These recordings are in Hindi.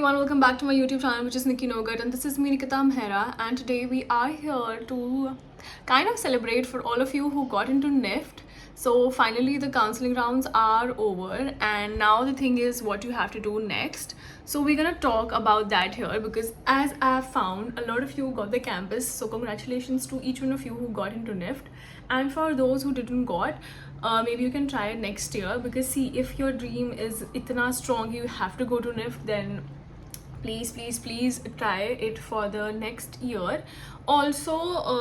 everyone, welcome back to my YouTube channel, which is Nikki Nogat, and this is me, Nikita Mehra, and today we are here to kind of celebrate for all of you who got into NIFT. So finally the counseling rounds are over, and now the thing is what you have to do next. So we're gonna talk about that here because as I've found, a lot of you got the campus, so congratulations to each one of you who got into NIFT, and for those who didn't got, maybe you can try it next year, because see, if your dream is itna strong you have to go to NIFT, then please try it for the next year. Also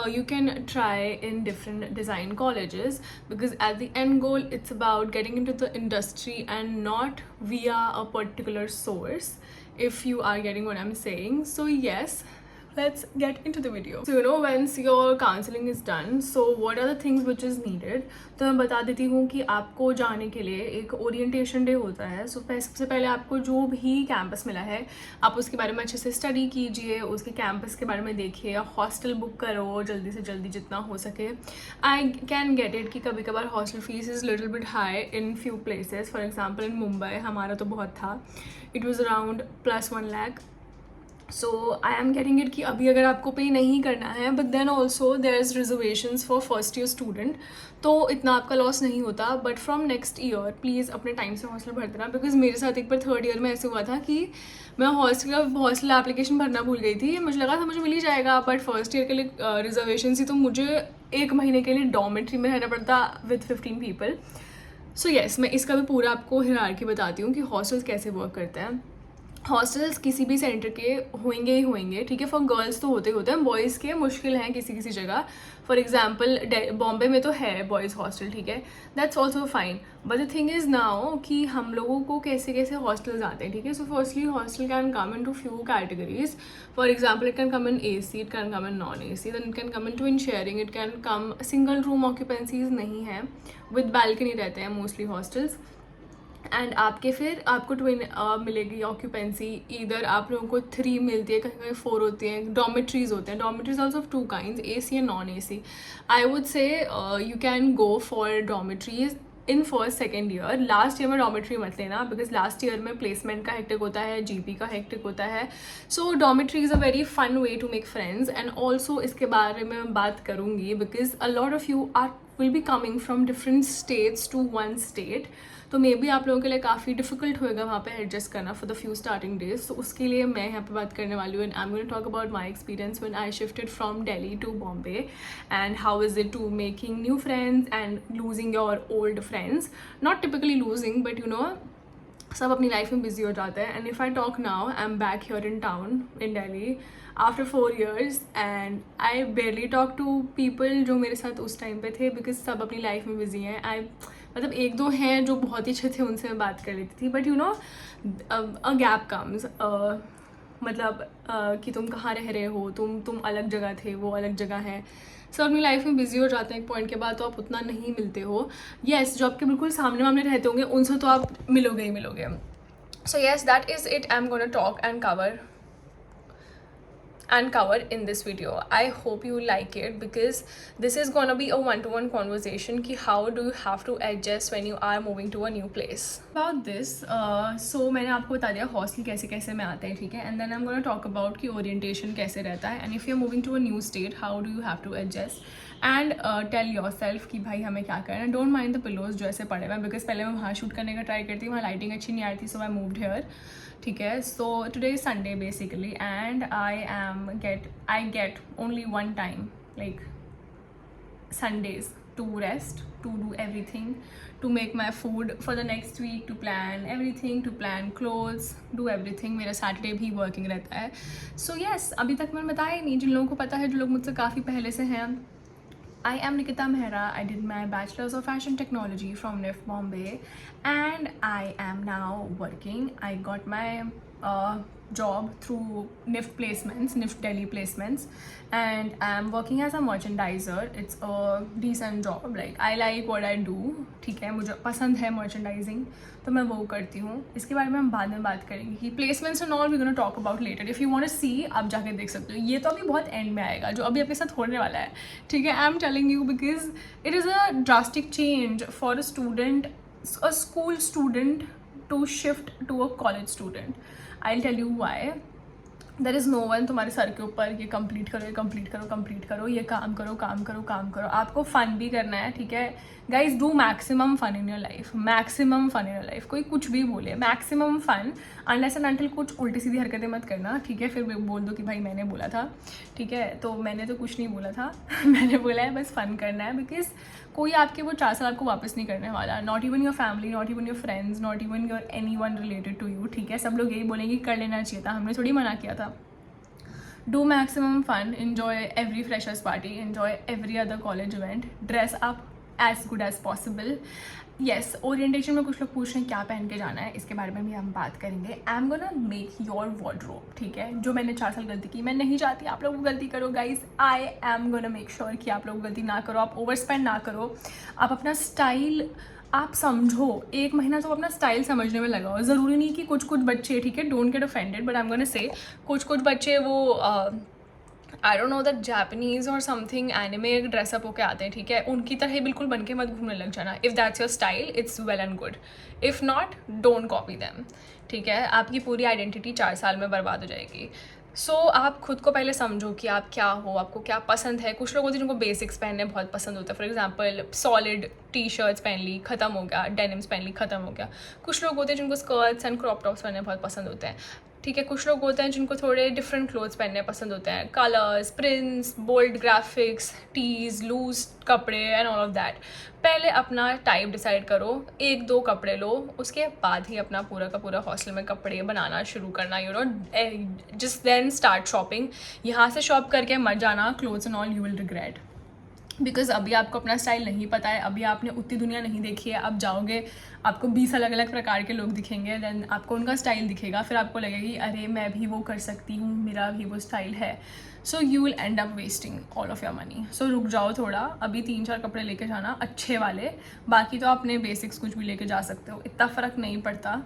you can try in different design colleges, because at the end goal it's about getting into the industry and not via a particular source, if you are getting what I'm saying. So yes, let's get into the video. So once your counseling is done, so what are the things which is needed? तो मैं बता देती हूँ कि आपको जाने के लिए एक ओरिएंटेशन डे होता है. सो सबसे पहले आपको जो भी कैंपस मिला है आप उसके बारे में अच्छे से स्टडी कीजिए, उसके कैंपस के बारे में देखिए, हॉस्टल बुक करो जल्दी से जल्दी जितना हो सके. आई कैन गेट इट कि कभी कभार hostel fees is little bit high in few places. For example in Mumbai हमारा तो बहुत था, it was around +1 lakh. So I am getting it कि अभी अगर आपको पे नहीं करना है, but then also there is reservations for first year student, तो इतना आपका लॉस नहीं होता. But from next year please अपने टाइम से हॉस्टल भर देना, बिकॉज मेरे साथ एक बार थर्ड ईयर में ऐसे हुआ था कि मैं हॉस्टल एप्लीकेशन भरना भूल गई थी. मुझे लगा था मुझे मिल ही जाएगा, बट फर्स्ट ईयर के लिए रिजर्वेशन थी, तो मुझे 1 महीने के लिए डॉर्मेट्री में रहना पड़ता विद 15 पीपल. सो येस, मैं इसका भी पूरा आपको हिरार्की बताती हूँ कि हॉस्टल्स कैसे वर्क करते हैं. हॉस्टल्स किसी भी सेंटर के होंगे ही होंगे, ठीक है. फॉर गर्ल्स तो होते हैं, बॉयज़ के मुश्किल हैं किसी जगह. फॉर एग्जांपल बॉम्बे में तो है बॉयज़ हॉस्टल, ठीक है, that's also fine. But the thing is now कि हम लोगों को कैसे हॉस्टल्स आते हैं, ठीक है. So firstly hostel can come in two few categories. For example it can come in AC, it can come in non-AC, then it can come in twin sharing, it can come single room occupancies नहीं है, विद बैल्कनी रहते हैं मोस्टली हॉस्टल्स. एंड आपको ट्विन मिलेगी ऑक्यूपेंसी. इधर आप लोगों को 3 मिलती है, कहीं 4 होती हैं. डॉर्मेट्रीज होते हैं, dormitories also of 2 kinds, AC and non-AC. I would say you can go for dormitories in first second year. Last year में डॉर्मेट्री मत लेना, बिकॉज लास्ट ईयर में प्लेसमेंट का हेक्टिक होता है, GP का हेक्टिक होता है. So dormitory is a very fun way to make friends. And also इसके बारे में मैं बात करूँगी, because a lot of you will be coming from different states to one state, तो मे बी आप लोगों के लिए काफ़ी डिफिकल्ट होएगा वहाँ पे एडजस्ट करना for the few starting days. तो उसके लिए मैं यहाँ पे बात करने वाली हूँ, and I am going to talk about my experience when I shifted from Delhi to Bombay, and how is it to making new friends and losing your old friends. Not typically losing, but सब अपनी लाइफ में बिजी हो जाते हैं. And if I talk now, I am back here in town in Delhi after 4 years, and I barely talk to people जो मेरे साथ उस टाइम पे थे, बिकॉज सब अपनी लाइफ में बिजी हैं. मतलब 1-2 हैं जो बहुत ही अच्छे थे, उनसे मैं बात कर लेती थी, बट अ गैप कम्स. मतलब कि तुम कहाँ रह रहे हो, तुम अलग जगह थे, वो अलग जगह है. सब अपनी लाइफ में बिजी हो जाते हैं एक पॉइंट के बाद, तो आप उतना नहीं मिलते हो. येस, जो आपके बिल्कुल सामने रहते होंगे उनसे तो आप मिलोगे ही मिलोगे. सो yes, that is it. I am gonna talk and cover in this video. I hope you like it, because this is gonna be a one-to-one conversation ki how do you have to adjust when you are moving to a new place. About this, so मैंने आपको बता दिया हॉस्टल कैसे में आते हैं, ठीक है. And then I am gonna talk about कि ओरिएंटेशन कैसे रहता है, and if you are moving to a new state how do you have to adjust, and tell yourself कि भाई हमें क्या करना है. डोंट माइंड द पिलोज जो ऐसे पड़े हुए हैं, बिकॉज पहले मैं वहाँ शूट करने का ट्राई करती, वहाँ लाइटिंग अच्छी नहीं आ रही थी, सो आई मूव्ड हियर, ठीक है. So today is Sunday basically, and I get only one time, like Sundays, to rest, to do everything, to make my food for the next week, to plan everything, to plan clothes, do everything. मेरा Saturday भी working रहता है. So yes, अभी तक मैंने बताया ही नहीं, जिन लोगों को पता है, जो लोग मुझसे काफ़ी पहले से हैं. I am Nikita Mehra. I did my Bachelor's of Fashion Technology from NIFT Bombay, and I am now working. I got my job through NIFT placements, NIFT Delhi placements, and I am working as a merchandiser. It's a decent job. Like I like what I do. ठीक है, मुझे पसंद है merchandising, तो मैं वो करती हूँ. इसके बारे में हम बाद में बात करेंगे कि placements and all we're gonna talk about later. If you want to see, आप जाके देख सकते हो. ये तो अभी बहुत end में आएगा, जो अभी आपके साथ होने वाला है, ठीक है. I'm telling you because it is a drastic change for a student, a school student to shift to a college student. I tell you why. There is no one तुम्हारे सर के ऊपर ये कंप्लीट करो, ये कंप्लीट करो, कंप्लीट करो, ये काम करो, काम करो, काम करो. आपको फ़न भी करना है, ठीक है guys. Do maximum fun in your life, maximum fun in your life. कोई कुछ भी बोले, maximum fun. Unless and until कुछ उल्टी सीधी हरकतें मत करना, ठीक है. फिर बोल दो कि भाई मैंने बोला था, ठीक है. तो मैंने तो कुछ नहीं बोला था. मैंने बोला है बस फन करना है. बिकॉज कोई आपके वो 4 साल आपको वापस नहीं करने वाला. Not even your family, not even your friends, not even your anyone related to you, ठीक है. सब लोग यही बोलेंगे कर लेना चाहिए था, हमने थोड़ी मना किया था. Do maximum fun, enjoy every freshers party, enjoy every other college event, dress up as good as possible. Yes, orientation में कुछ लोग पूछ रहे हैं क्या पहन के जाना है, इसके बारे में भी हम बात करेंगे. आई am gonna make your wardrobe, ठीक है. जो मैंने 4 साल गलती की, मैं नहीं चाहती आप लोग गलती करो guys. I am gonna make sure कि आप लोग गलती ना करो, आप ओवर स्पेंड ना करो. आप अपना स्टाइल आप समझो. 1 महीना तो अपना स्टाइल समझने में लगाओ. ज़रूरी नहीं कि कुछ कुछ बच्चे, ठीक है, don't get offended, but I am gonna say कुछ कुछ बच्चे वो I don't know that Japanese और समथिंग एनिमे ड्रेसअप होके आते हैं, ठीक है. उनकी तरह ही बिल्कुल बन के मत घूमने लग जाना. If that's your style it's well and good. If not don't copy them, ठीक है. आपकी पूरी आइडेंटिटी 4 साल में बर्बाद हो जाएगी. सो आप खुद को पहले समझो कि आप क्या हो, आपको क्या पसंद है. कुछ लोग होते हैं जिनको बेसिक्स पहनने बहुत पसंद होता है. For example solid T shirts पहन ली, ख़त्म हो गया. डेनिम्स पहन ली, ख़त्म हो गया. कुछ लोग होते हैं जिनको स्कर्ट्स एंड क्रॉप टॉप्स पहनने बहुत पसंद होते हैं, ठीक है. कुछ लोग होते हैं जिनको थोड़े डिफरेंट क्लोथ्स पहनने पसंद होते हैं. Colours, prints, bold graphics, tees, loose कपड़े एंड ऑल ऑफ दैट. पहले अपना टाइप डिसाइड करो, 1-2 कपड़े लो, उसके बाद ही अपना पूरा का पूरा हॉस्टल में कपड़े बनाना शुरू करना. You know, just then start shopping. यहाँ से शॉप करके मत जाना clothes and all, you will regret. Because अभी आपको अपना स्टाइल नहीं पता है, अभी आपने उतनी दुनिया नहीं देखी है. अब जाओगे आपको 20 अलग अलग प्रकार के लोग दिखेंगे, देन आपको उनका स्टाइल दिखेगा, फिर आपको लगेगी अरे मैं भी वो कर सकती हूँ, मेरा भी वो स्टाइल है. So you will end up wasting all of your money. So रुक जाओ थोड़ा. अभी 3-4 कपड़े लेके जाना अच्छे वाले, बाकी तो अपने बेसिक्स कुछ भी लेके जा सकते हो, इतना फ़र्क नहीं पड़ता.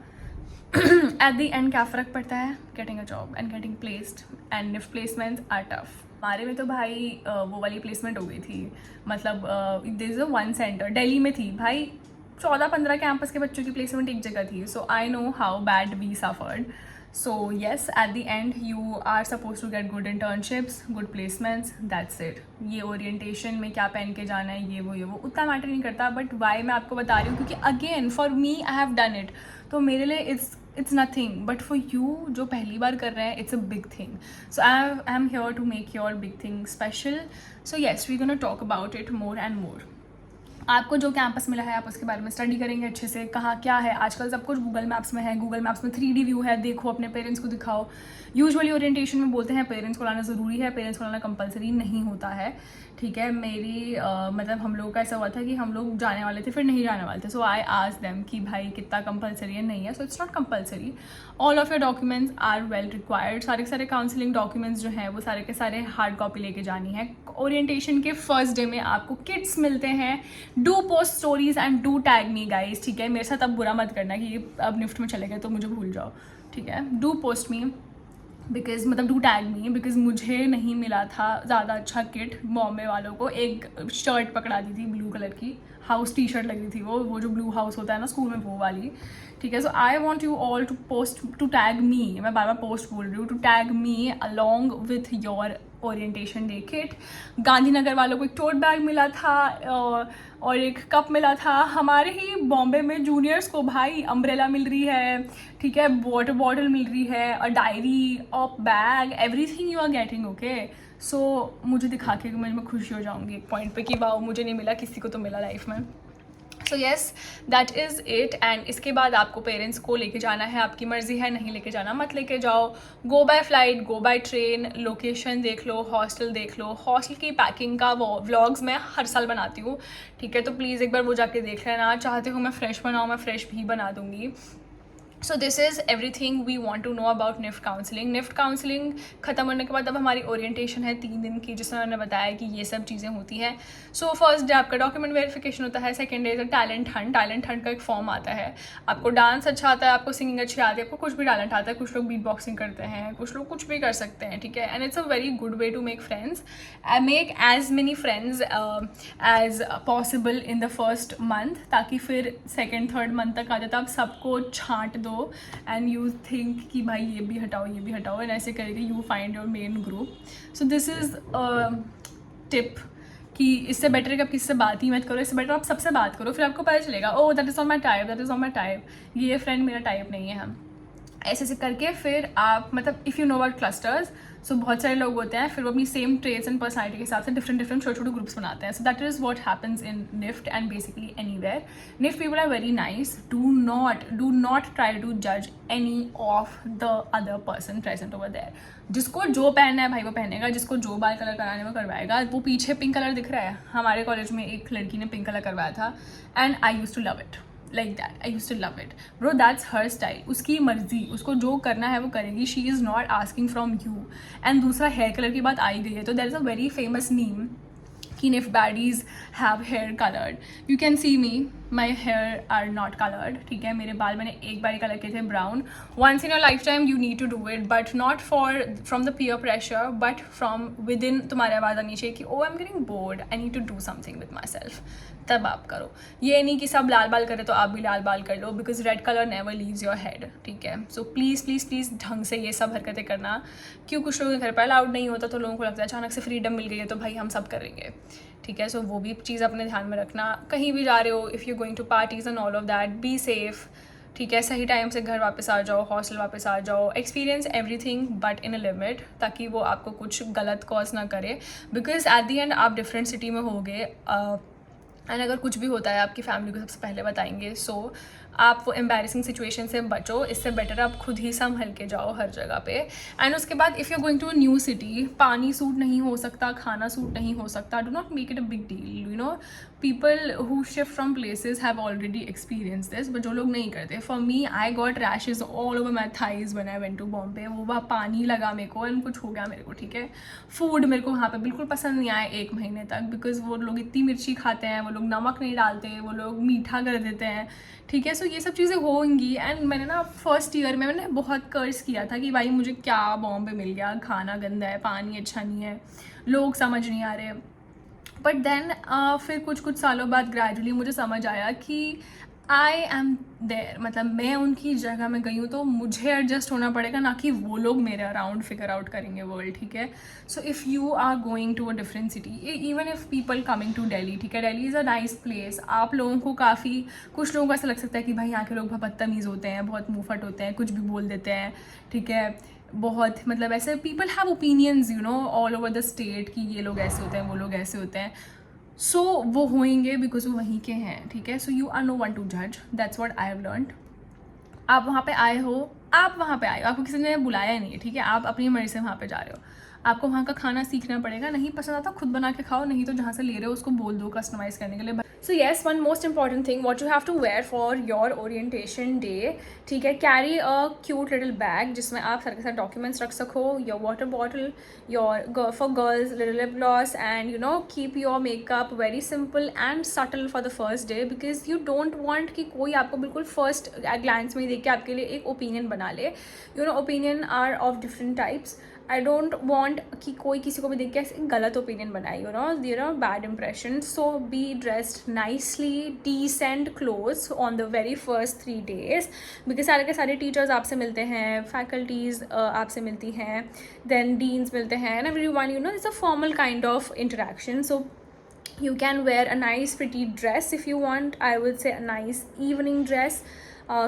एट द एंड क्या फ़र्क पड़ता है? Getting a job and getting placed. And if placements are tough. हमारे में तो भाई वो वाली प्लेसमेंट हो गई थी. मतलब this is a 1 centre Delhi में थी भाई. 14-15 कैंपस के बच्चों की प्लेसमेंट एक जगह थी. So I know how bad we suffered. So yes, at the end you are suppose to get good internships, good placements, that's it. ये ओरिएंटेशन में क्या पहन के जाना है, ये वो उतना मैटर नहीं करता. बट वाई मैं आपको बता रही हूँ, क्योंकि again for me I have done it. तो मेरे लिए it's nothing, but for you जो पहली बार कर रहे हैं it's a big thing. So I am here to make your big thing special. So yes, we're gonna talk about it more and more. आपको जो कैंपस मिला है आप उसके बारे में स्टडी करेंगे अच्छे से. कहाँ क्या है, आजकल सब कुछ गूगल मैप्स में है. गूगल मैप्स में 3D व्यू है, देखो, अपने पेरेंट्स को दिखाओ. यूजुअली ओरिएंटेशन में बोलते हैं पेरेंट्स को लाना ज़रूरी है, पेरेंट्स को लाना कंपलसरी नहीं होता है, ठीक है. मेरी मतलब हम लोगों का ऐसा हुआ था कि हम लोग जाने वाले थे फिर नहीं जाने वाले थे. सो आई आस्क्ड देम कि भाई कितना कंपलसरी है, नहीं है. So it's not compulsory. All of your documents are well required. सारे के सारे काउंसलिंग डॉक्यूमेंट्स जो हैं वो सारे के सारे हार्ड कॉपी लेके जानी है. ओरिएंटेशन के फर्स्ट डे में आपको किट्स मिलते हैं. Do post stories and do tag me guys, ठीक है. मेरे साथ अब बुरा मत करना कि अब निफ्ट में चले गए तो मुझे भूल जाओ, ठीक है. डू पोस्ट मी बिकॉज मतलब डू टैग मी, बिकॉज मुझे नहीं मिला था ज़्यादा अच्छा किट. बॉम्बे वालों को एक शर्ट पकड़ा दी थी ब्लू कलर की, हाउस टी शर्ट लग रही थी वो जो ब्लू हाउस होता है ना स्कूल में, वो वाली, ठीक है. So I want you all to post, to tag me. मैं बार बार पोस्ट बोल रही हूँ. To tag me along with your orientation day kit. Gandhinagar वालों को एक टोट बैग मिला था और एक कप मिला था. हमारे ही बॉम्बे में जूनियर्स को भाई अम्ब्रेला मिल रही है, ठीक है, वाटर बॉटल मिल रही है, और डायरी और bag, everything you are getting, okay. So मुझे दिखा के मैं खुशी हो जाऊँगी एक पॉइंट पे कि वाह मुझे नहीं मिला, किसी को तो मिला लाइफ में. सो yes, that is it. And इसके बाद आपको पेरेंट्स को लेके जाना है, आपकी मर्ज़ी है, नहीं लेके जाना मत लेके जाओ. Go by flight, go by train, location देख लो, हॉस्टल देख लो. हॉस्टल की पैकिंग का वो व्लॉग्स मैं हर साल बनाती हूँ, ठीक है. तो प्लीज़ एक बार वो जाके देख लेना. चाहते हो मैं फ्रेश बनाऊँ, मैं फ्रेश भी बना दूँगी. So this is everything we want to know about NIFT counselling. NIFT counselling ख़त्म होने के बाद अब हमारी ओरिएंटेशन है 3 दिन की, जिसमें मैंने बताया कि ये सब चीज़ें होती हैं. सो फर्स्ट डे आपका डॉक्यूमेंट वेरिफिकेशन होता है. Second day is talent Hunt. Talent Hunt का एक फॉर्म आता है. आपको डांस अच्छा आता है, आपको सिंगिंग अच्छी आती है, आपको कुछ भी टैलेंट आता है. कुछ लोग बीट बॉक्सिंग करते हैं, कुछ लोग कुछ भी कर सकते हैं, ठीक है. And it's a very good way to make friends. Make as many friends as possible in the first month, ताकि फिर 2nd-3rd मंथ तक आ जाता आप सबको छांट दो, हो एंड यू थिंक कि भाई ये भी हटाओ एंड ऐसे करके you find your main group. So this is tip कि इससे बेटर है कि आप किसी से बात ही मत करो, इससे बेटर आप सबसे बात करो, फिर आपको पता चलेगा oh that is not my type, ये फ्रेंड मेरा टाइप नहीं है. हम ऐसे ऐसे करके फिर आप मतलब if you know about clusters, so बहुत सारे लोग होते हैं, फिर वो अपनी सेम ट्रेड्स एंड पर्सनैलिटी के हिसाब से डिफरेंट छोटे छोटे ग्रुप्स बनाते हैं. So that is what happens in NIFT and basically anywhere. NIFT people are very nice. Do not try to जज any of the other person present over there. जिसको जो पहनना है भाई वो पहनेगा, जिसको जो बाल कलर कराने में करवाएगा. वो पीछे पिंक कलर दिख रहा है, हमारे कॉलेज में एक लड़की ने पिंक कलर करवाया था and I use to love it. like that, I used to love it. Bro, that's her style. उसकी मर्जी, उसको जो करना है वो करेगी. She is not asking from you. And दूसरा हेयर कलर की बात आई गई है तो there is a very famous meme कि if baddies have hair colored. You can see me, my hair are not colored. ठीक है, मेरे बाल मैंने एक बार कलर किए थे brown. Once in your lifetime you need to do it, but not from the peer pressure, but from within. तुम्हारे आवाज़ आनी चाहिए कि oh I'm getting bored, I need to do something with myself. तब आप करो. ये नहीं कि सब लाल बाल करे तो आप भी लाल बाल कर लो, because red colour never leaves your head. ठीक है, सो प्लीज़ ढंग से ये सब हरकतें करना. क्यों कुछ लोगों के घर पर अलाउड नहीं होता तो लोगों को लगता है अचानक से फ्रीडम मिल गई है तो भाई हम सब करेंगे. ठीक है, सो वो भी चीज़ अपने ध्यान में रखना. कहीं भी जा रहे हो, if you going to parties and all of that, be safe. ठीक है, सही टाइम से घर वापस आ जाओ, हॉस्टल वापस आ जाओ. Experience everything but in a limit, ताकि वो आपको कुछ गलत कॉज ना करे. बिकॉज एट दी एंड आप डिफरेंट सिटी में होगे एंड अगर कुछ भी होता है आपकी फैमिली को सबसे पहले बताएंगे. सो आप वो एम्बैरेसिंग सिचुएशन से बचो. इससे बेटर आप खुद ही संभल के जाओ हर जगह पे. एंड उसके बाद if you going to a new city, पानी सूट नहीं हो सकता, खाना सूट नहीं हो सकता, do not make it a big deal. You know, people who shift from places have already experience this, but जो लोग नहीं करते. For me, I got rashes all over my thighs when I went to Bombay. वो वहाँ पानी लगा मेरे को एंड कुछ हो गया मेरे को. ठीक है, फूड मेरे को वहाँ पे बिल्कुल पसंद नहीं आया 1 महीने तक, बिकॉज वो लोग इतनी मिर्ची खाते हैं, वो लोग नमक नहीं डालते, वो लोग मीठा कर देते हैं. ठीक है, सो ये सब चीज़ें होंगी. एंड मैंने ना फर्स्ट ईयर में मैंने बहुत कर्ज किया था कि भाई मुझे क्या बॉम्बे मिल गया, खाना गंदा है, पानी अच्छा नहीं है, लोग समझ नहीं आ रहे. बट देन फिर कुछ सालों बाद ग्रेजुअली मुझे समझ आया कि आई एम देयर, मतलब मैं उनकी जगह में गई हूँ तो मुझे एडजस्ट होना पड़ेगा, ना कि वो लोग मेरे अराउंड फिगर आउट करेंगे वर्ल्ड. ठीक है, so if you are going to a different city, even if people coming to Delhi, ठीक है, Delhi is a nice place. आप लोगों को काफ़ी, कुछ लोगों को ऐसा लग सकता है कि भाई यहाँ के लोग बहुत बदतमीज़ होते हैं, बहुत मुँहफट होते हैं, कुछ भी बोल देते हैं. ठीक है, बहुत मतलब ऐसे people have opinions you know all over the state कि ये लोग ऐसे होते हैं, वो लोग ऐसे होते हैं. सो वो होंगे बिकॉज वो वहीं के हैं. ठीक है, so you are no one to जज. That's what I have learned. आप वहाँ पे आए हो, आपको किसी ने बुलाया नहीं है. ठीक है, आप अपनी मर्जी से वहाँ पे जा रहे हो. आपको वहाँ का खाना सीखना पड़ेगा. नहीं पसंद आता खुद बना के खाओ, नहीं तो जहाँ से ले रहे हो उसको बोल दो कस्टमाइज़ करने के लिए. So yes, one most important thing what you have to wear for your orientation day. ठीक है, carry a cute little bag जिसमें आप सारे के सारे डॉक्यूमेंट्स रख सको, your water bottle, your for girls little lip gloss, and you know keep your makeup very simple and subtle for the first day. Because you don't want कि कोई आपको बिल्कुल फर्स्ट ग्लैंस में ही देख के आपके लिए एक ओपिनियन बना ले. You know, opinion are of different types. I don't want कि कोई किसी को भी देख के ऐसे गलत ओपिनियन बनाए, you know bad impression. So be dressed nicely, decent clothes on the very first 3 days, because सारे के सारे टीचर्स आपसे मिलते हैं, फैकल्टीज़ आपसे मिलती हैं, देन डीन्स मिलते हैं, and everyone, you know, it's a formal kind of interaction. So you can wear a nice pretty dress if you want. I would say a nice evening dress,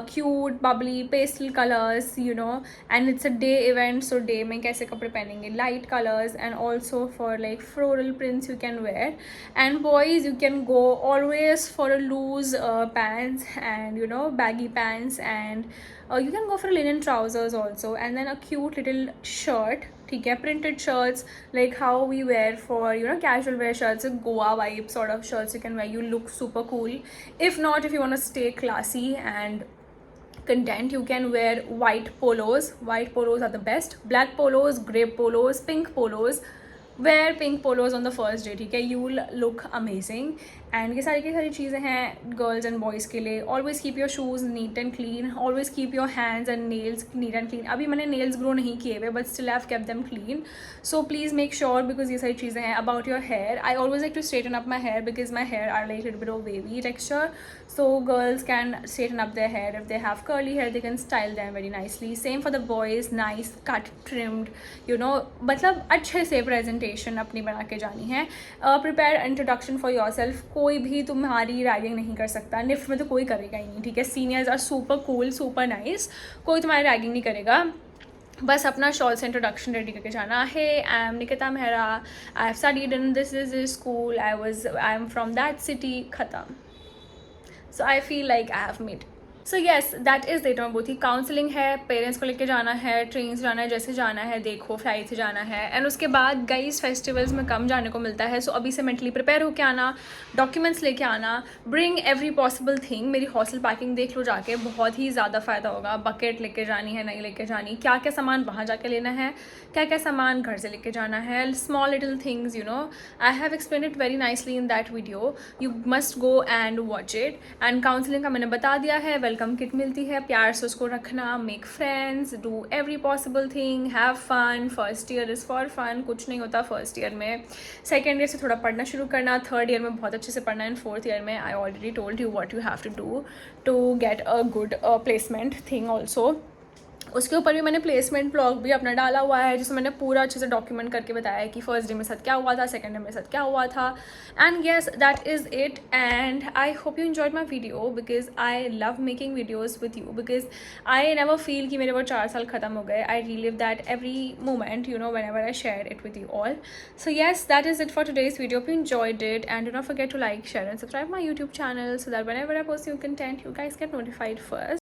cute bubbly pastel colors, you know, and it's a day event, so day mein kaise kapde pehenenge, light colors, and also for like floral prints you can wear. And boys, you can go always for a loose pants and you know baggy pants, and you can go for linen trousers also, and then a cute little shirt. ठीक है, printed shirts like how we wear for you know casual wear shirts, Goa vibe sort of shirts you can wear, you look super cool. If not, if you want to stay classy and content, you can wear white polos. White polos are the best. Black polos, grey polos, pink polos. Wear pink polos on the first day. ठीक है, you will look amazing. And ये सारी की सारी चीज़ें हैं गर्ल्स एंड बॉयज़ के लिए. Always keep your shoes neat and clean, always keep your hands and nails neat and clean. अभी मैंने नेल्स ग्रो नहीं किए हुए but still have kept them clean. So please make sure, because ये सारी चीज़ें हैं. About your hair, I always like to straighten up my hair because my hair are like little bit of wavy texture. So girls can straighten up their hair. If they have curly hair, they can style them very nicely. Same for the boys, nice cut, trimmed, you know, मतलब अच्छे से presentation अपनी बना के जानी है. Prepare introduction for yourself. कोई भी तुम्हारी रैगिंग नहीं कर सकता. निफ्ट में तो कोई करेगा ही नहीं, ठीक है. Seniors are super cool, super nice. कोई तुम्हारी रैगिंग नहीं करेगा. बस अपना शॉर्ट से इंट्रोडक्शन रेडी करके जाना है. I am Nikita Mehra, I have studied in this is school, I am from that city. ख़त्म. So I feel like I have made. So yes, that is it. बहुत ही काउंसलिंग है, पेरेंट्स को लेके जाना है, ट्रेन से जाना है, जैसे जाना है देखो, फ्लाइट से जाना है. एंड उसके बाद गाइस फेस्टिवल्स में कम जाने को मिलता है. सो अभी से मेंटली प्रिपेयर होके आना, डॉक्यूमेंट्स लेके आना, ब्रिंग एवरी पॉसिबल थिंग. मेरी हॉस्टल पैकिंग देख लो जाके, बहुत ही ज़्यादा फ़ायदा होगा. बकेट लेके जानी है, नहीं लेके जानी, क्या क्या सामान वहाँ जाके लेना है, क्या क्या सामान घर से लेके जाना है. Small little things, you know, I have explain it very nicely in that video. You must go and watch it. And counselling का मैंने बता दिया है. वेलकम किट मिलती है, प्यार से उसको रखना. Make friends, do every possible thing, have fun. First year is for fun. कुछ नहीं होता फर्स्ट ईयर में. सेकेंड ईयर से थोड़ा पढ़ना शुरू करना. थर्ड ईयर में बहुत अच्छे से पढ़ना. एंड फोर्थ ईयर में I already told you what you have to do to get a good placement thing also. उसके ऊपर भी मैंने प्लेसमेंट ब्लॉग भी अपना डाला हुआ है, जिसमें मैंने पूरा अच्छे से डॉक्यूमेंट करके बताया है कि फर्स्ट डे में साथ क्या हुआ था, सेकंड डे में साथ क्या हुआ था. And yes, that is it. And I hope you enjoyed my video because I love making videos with you. Because I never feel कि मेरे वो 4 साल ख़त्म हो गए. I relive that every moment, you know, whenever I share it with you all. So yes, that is it for today's video. Hope you enjoyed it, and do not forget to like, share and subscribe my YouTube channel so that whenever I post new content, you guys get notified first.